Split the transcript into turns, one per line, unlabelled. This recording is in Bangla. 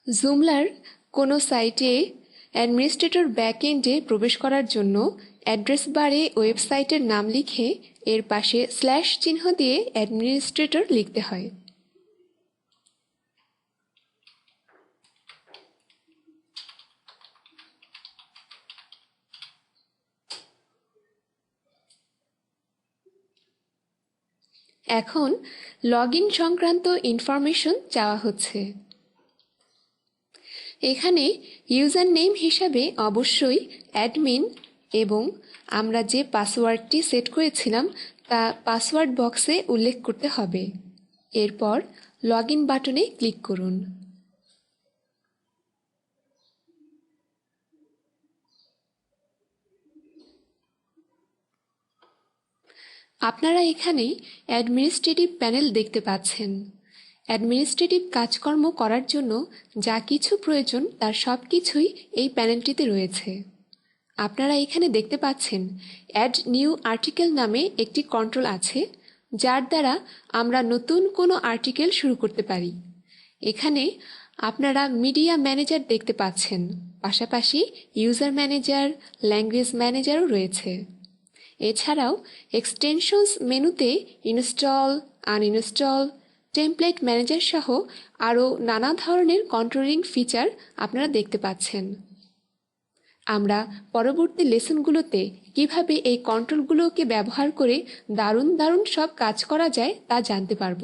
জুমলার কোনো সাইটে অ্যাডমিনিস্ট্রেটর ব্যাকএন্ডে প্রবেশ করার জন্য অ্যাড্রেস বারে ওয়েবসাইটের নাম লিখে এর পাশে স্ল্যাশ চিহ্ন দিয়ে অ্যাডমিনিস্ট্রেটর লিখতে হয়। এখন লগইন সংক্রান্ত ইনফরমেশন চাওয়া হচ্ছে। এখানে ইউজার নেম হিসাবে অবশ্যই অ্যাডমিন এবং আমরা যে পাসওয়ার্ডটি সেট করেছিলাম তা পাসওয়ার্ড বক্সে উল্লেখ করতে হবে। এরপর লগইন বাটনে ক্লিক করুন। আপনারা এখানে অ্যাডমিনিস্ট্রেটিভ প্যানেল দেখতে পাচ্ছেন। অ্যাডমিনিস্ট্রেটিভ কাজকর্ম করার জন্য যা কিছু প্রয়োজন তার সব কিছুই এই প্যানেলটিতে রয়েছে। আপনারা এখানে দেখতে পাচ্ছেন অ্যাড নিউ আর্টিকেল নামে একটি কন্ট্রোল আছে, যার দ্বারা আমরা নতুন কোনো আর্টিকেল শুরু করতে পারি। এখানে আপনারা মিডিয়া ম্যানেজার দেখতে পাচ্ছেন, পাশাপাশি ইউজার ম্যানেজার, ল্যাঙ্গুয়েজ ম্যানেজারও রয়েছে। এছাড়াও এক্সটেনশনস মেনুতে ইনস্টল, আনইনস্টল, টেমপ্লেট ম্যানেজার সহ আরও নানা ধরনের কন্ট্রোলিং ফিচার আপনারা দেখতে পাচ্ছেন। আমরা পরবর্তী লেসনগুলোতে কিভাবে এই কন্ট্রোলগুলোকে ব্যবহার করে দারুণ দারুণ সব কাজ করা যায় তা জানতে পারব।